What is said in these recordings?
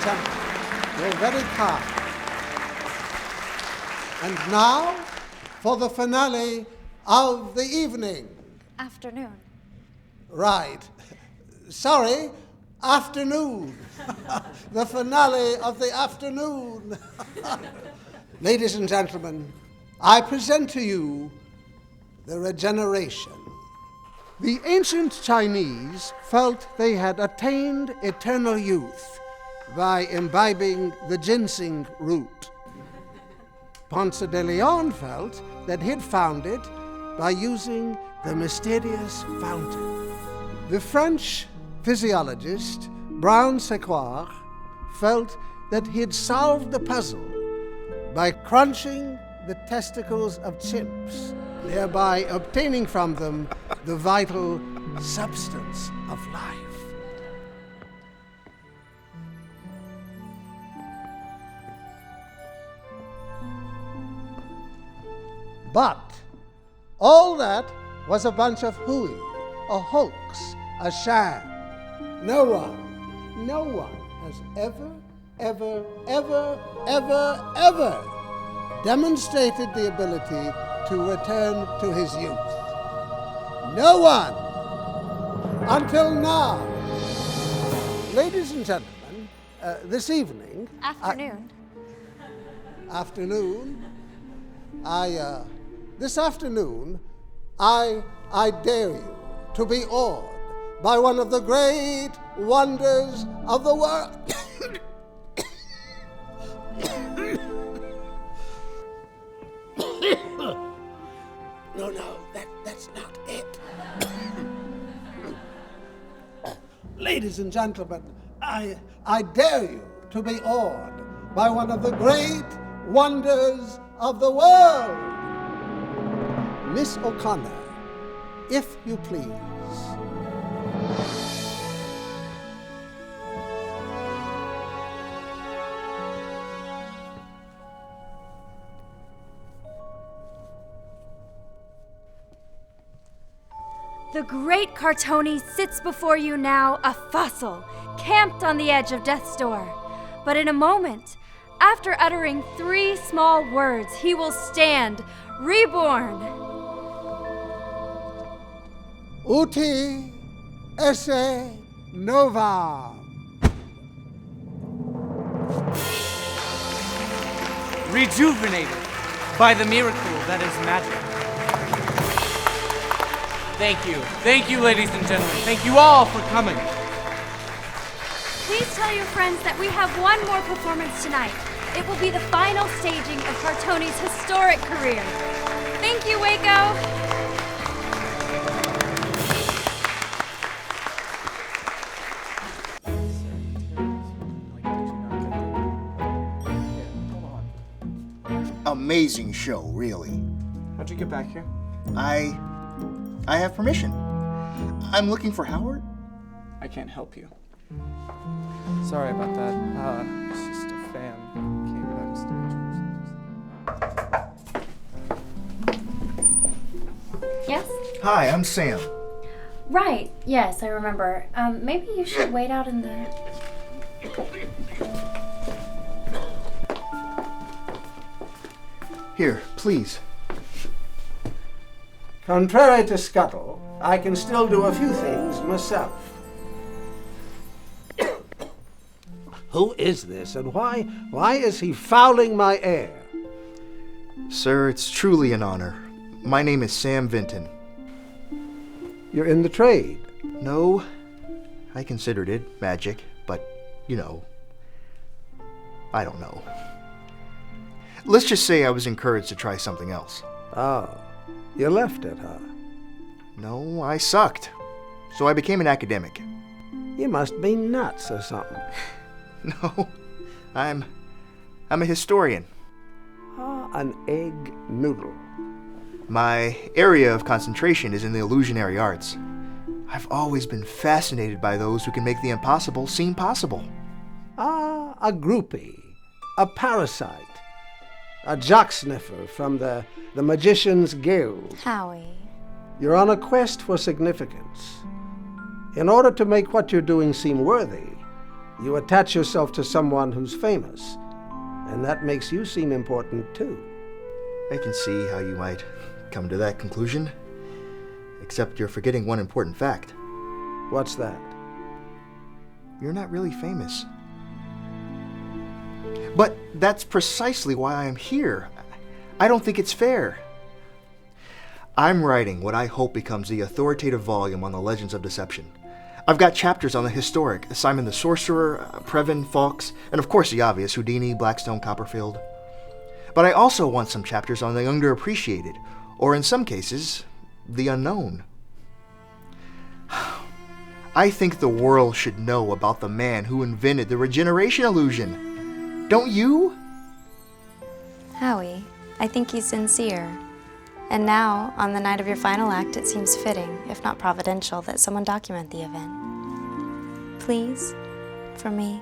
and gentlemen, you're very kind. And now, for the finale of the evening. Afternoon. Right. Sorry, afternoon. The finale of the afternoon. Ladies and gentlemen, I present to you the Regeneration. The ancient Chinese felt they had attained eternal youth by imbibing the ginseng root. Ponce de Leon felt that he'd found it by using the mysterious fountain. The French physiologist Brown Séquard felt that he'd solved the puzzle by crunching the testicles of chimps, thereby obtaining from them the vital substance of life. But all that was a bunch of hooey, a hoax, a sham. No one has ever demonstrated the ability to return to his youth. No one! Until now. Ladies and gentlemen, this evening... This afternoon, I dare you to be awed by one of the great wonders of the world. No, that's not it. Ladies and gentlemen, I dare you to be awed by one of the great wonders of the world. Miss O'Connor, if you please. The Great Cartoni sits before you now, a fossil, camped on the edge of death's door. But in a moment, after uttering 3 small words, he will stand, reborn. Uti esse nova. Rejuvenated by the miracle that is magic. Thank you, ladies and gentlemen. Thank you all for coming. Please tell your friends that we have one more performance tonight. It will be the final staging of Cartoni's historic career. Thank you, Waco. Amazing show, really. How'd you get back here? I have permission. I'm looking for Howard. I can't help you. Sorry about that. It's just a fan. Came backstage. Yes? Hi, I'm Sam. Right, yes, I remember. Maybe you should wait out in the... Here, please. Contrary to Scuttle, I can still do a few things myself. Who is this, and why is he fouling my air? Sir, it's truly an honor. My name is Sam Vinton. You're in the trade. No, I considered it magic, but, I don't know. Let's just say I was encouraged to try something else. Oh, you left it, huh? No, I sucked. So I became an academic. You must be nuts or something. No, I'm a historian. Ah, an egg noodle. My area of concentration is in the illusionary arts. I've always been fascinated by those who can make the impossible seem possible. Ah, a groupie, a parasite, a jock sniffer from the Magician's Guild. Howie. You're on a quest for significance. In order to make what you're doing seem worthy, You attach yourself to someone who's famous, and that makes you seem important too. I can see how you might come to that conclusion. Except you're forgetting one important fact. What's that? You're not really famous. But that's precisely why I am here. I don't think it's fair. I'm writing what I hope becomes the authoritative volume on the legends of deception. I've got chapters on the historic, Simon the Sorcerer, Previn, Fawkes, and of course the obvious, Houdini, Blackstone, Copperfield. But I also want some chapters on the underappreciated, or in some cases, the unknown. I think the world should know about the man who invented the regeneration illusion. Don't you? Howie, I think he's sincere. And now, on the night of your final act, it seems fitting, if not providential, that someone document the event. Please, for me.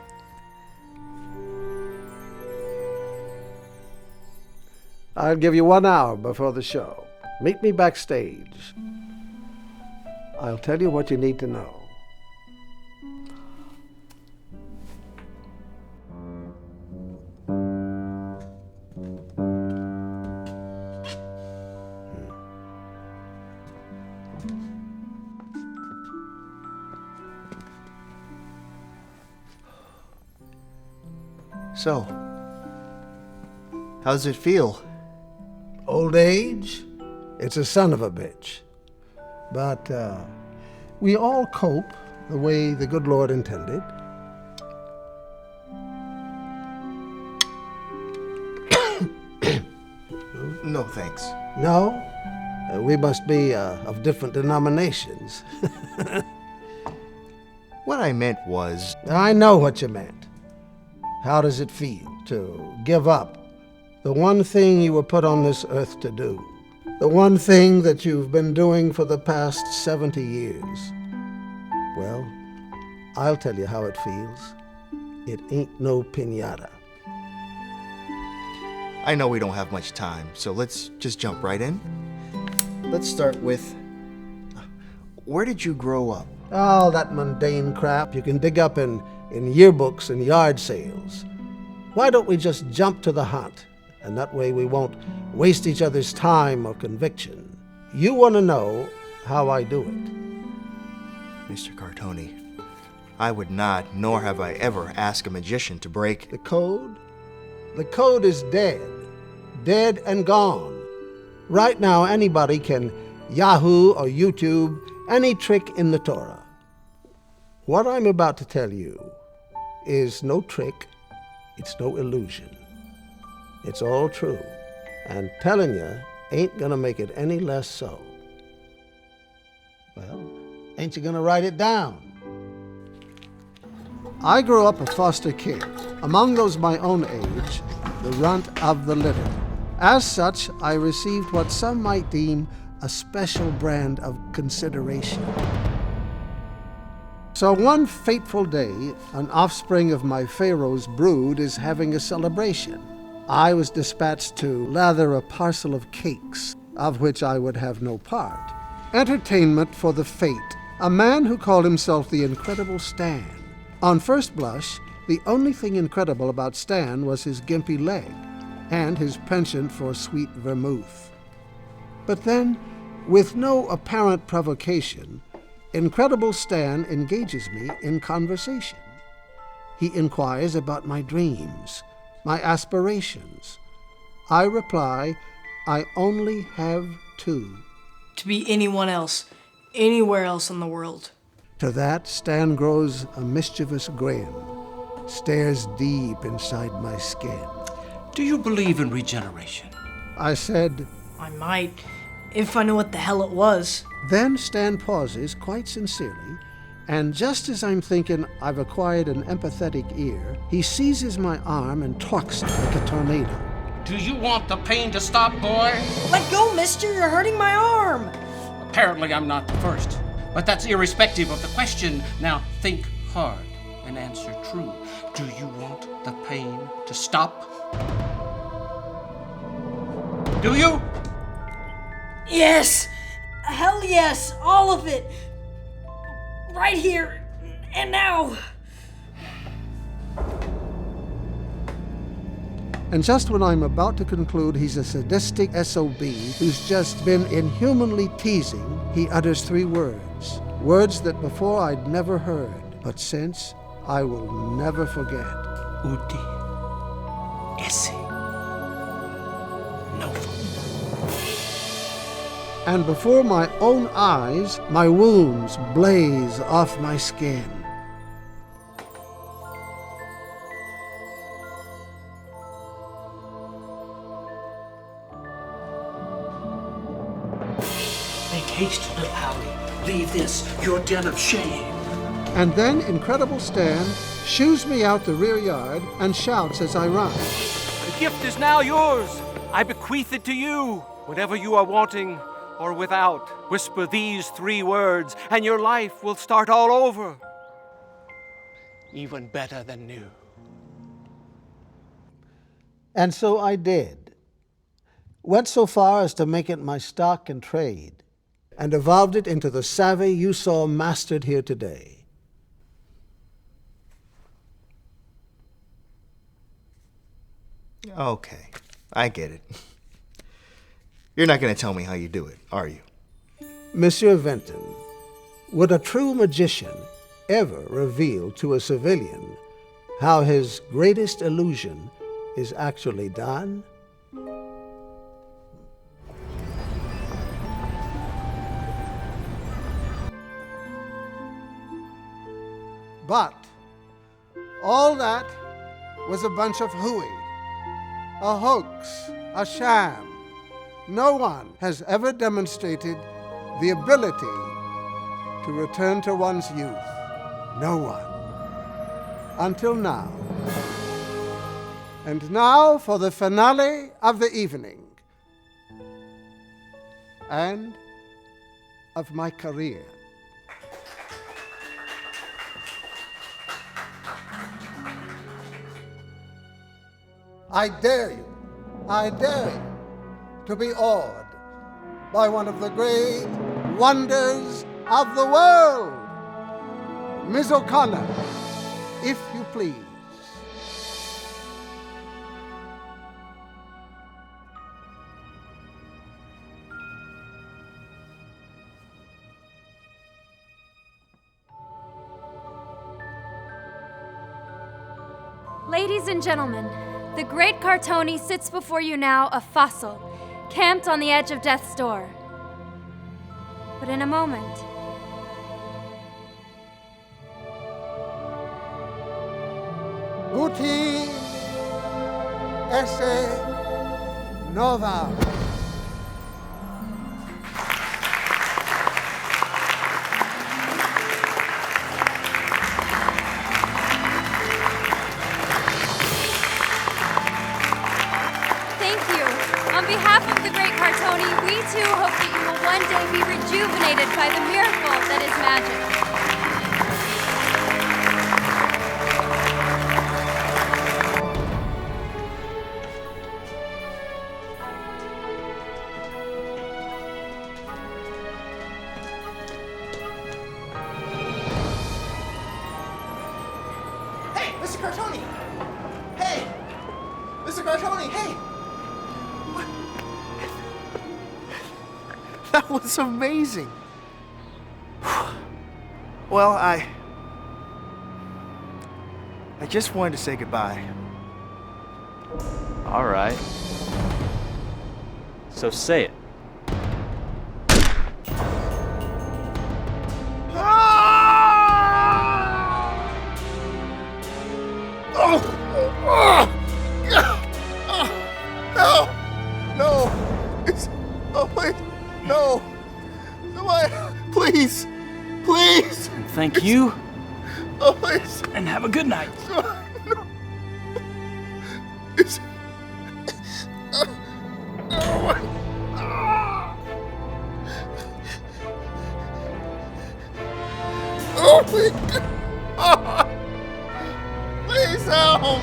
I'll give you 1 hour before the show. Meet me backstage. I'll tell you what you need to know. So, how does it feel? Old age? It's a son of a bitch. But we all cope the way the good Lord intended. No, thanks. No? We must be of different denominations. What I meant was... I know what you meant. How does it feel to give up the one thing you were put on this earth to do? The one thing that you've been doing for the past 70 years? Well, I'll tell you how it feels. It ain't no piñata. I know we don't have much time, so let's just jump right in. Let's start with... Where did you grow up? All that mundane crap you can dig up in yearbooks and yard sales. Why don't we just jump to the hunt? And that way we won't waste each other's time or conviction. You want to know how I do it. Mr. Cartoni, I would not, nor have I ever asked a magician to break... The code? The code is dead. Dead and gone. Right now, anybody can Yahoo or YouTube any trick in the Torah. What I'm about to tell you is no trick, it's no illusion. It's all true, and telling you ain't gonna make it any less so. Well, ain't you gonna write it down? I grew up a foster kid, among those my own age, the runt of the litter. As such, I received what some might deem a special brand of consideration. So one fateful day, an offspring of my Pharaoh's brood is having a celebration. I was dispatched to lather a parcel of cakes, of which I would have no part. Entertainment for the fate, a man who called himself the Incredible Stan. On first blush, the only thing incredible about Stan was his gimpy leg, and his penchant for sweet vermouth. But then, with no apparent provocation, Incredible Stan engages me in conversation. He inquires about my dreams, my aspirations. I reply, I only have two. To be anyone else, anywhere else in the world. To that, Stan grows a mischievous grin, stares deep inside my skin. Do you believe in regeneration? I said, I might, if I knew what the hell it was. Then Stan pauses quite sincerely, and just as I'm thinking I've acquired an empathetic ear, he seizes my arm and twucks it like a tornado. Do you want the pain to stop, boy? Let go, mister, you're hurting my arm. Apparently I'm not the first, but that's irrespective of the question. Now think hard and answer true. Do you want the pain to stop? Do you? Yes! Hell yes! All of it! Right here and now! And just when I'm about to conclude he's a sadistic SOB who's just been inhumanly teasing, he utters 3 words. Words that before I'd never heard, but since I will never forget. Uti. Esse. Novo. And before my own eyes, my wounds blaze off my skin. Make haste, little Howley. Leave this, your den of shame. And then Incredible Stan shoos me out the rear yard and shouts as I run. The gift is now yours. I bequeath it to you. Whatever you are wanting or without, whisper these 3 words, and your life will start all over. Even better than new. And so I did. Went so far as to make it my stock and trade, and evolved it into the savvy you saw mastered here today. Okay, I get it. You're not going to tell me how you do it, are you? Monsieur Venton, would a true magician ever reveal to a civilian how his greatest illusion is actually done? But all that was a bunch of hooey, a hoax, a sham. No one has ever demonstrated the ability to return to one's youth. No one. Until now. And now for the finale of the evening. And of my career. I dare you to be awed by one of the great wonders of the world. Miss O'Connor, if you please. Ladies and gentlemen, the Great Cartoni sits before you now a fossil, camped on the edge of death's door. But in a moment, Uti esse nova. thank you. On behalf of the Great Cartoni, we too hope that you will one day be rejuvenated by the miracle that is magic. Hey, Mr. Cartoni! Hey! Mr. Cartoni, hey! What? That was amazing! Well, I just wanted to say goodbye. All right. So say it. No! It's... Oh, wait! No! Somebody... Please! Please! And thank you, Oh, please! and have a good night. No! It's... Oh, my... Oh, my God! Please help!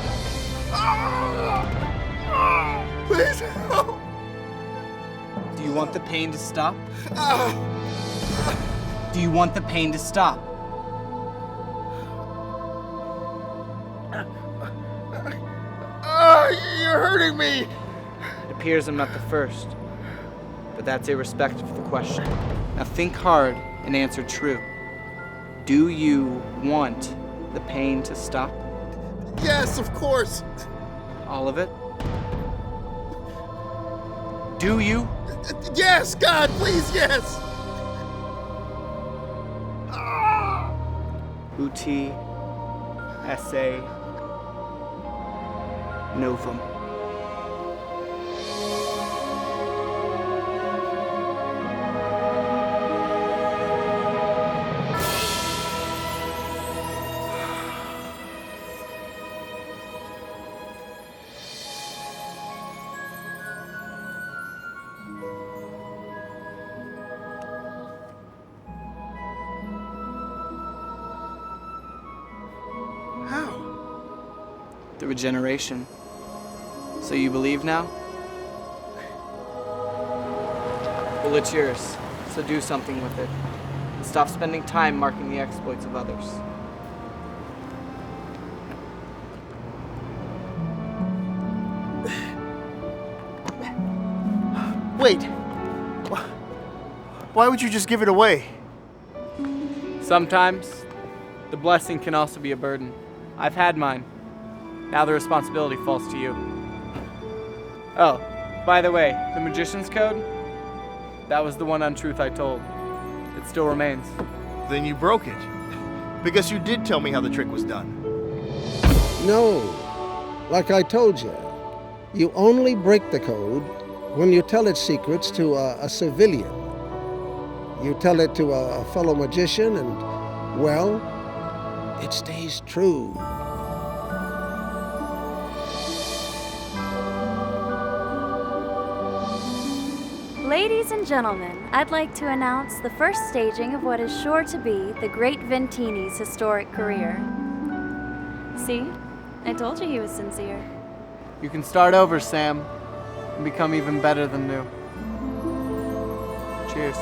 Please help! Do you want the pain to stop? Do you want the pain to stop? You're hurting me! It appears I'm not the first, but that's irrespective of the question. Now think hard and answer true. Do you want the pain to stop? Yes, of course. All of it? Do you? Yes, God, please, yes. Uti esse novum. How? The regeneration. So you believe now? Well, it's yours, so do something with it. And stop spending time marking the exploits of others. Wait. Why would you just give it away? Sometimes, the blessing can also be a burden. I've had mine. Now the responsibility falls to you. Oh, by the way, the Magician's Code? That was the one untruth I told. It still remains. Then you broke it. Because you did tell me how the trick was done. No, like I told you, you only break the code when you tell its secrets to a civilian. You tell it to a fellow magician and, well, it stays true. Ladies and gentlemen, I'd like to announce the first staging of what is sure to be the Great Ventini's historic career. See? I told you he was sincere. You can start over, Sam, and become even better than new. Cheers.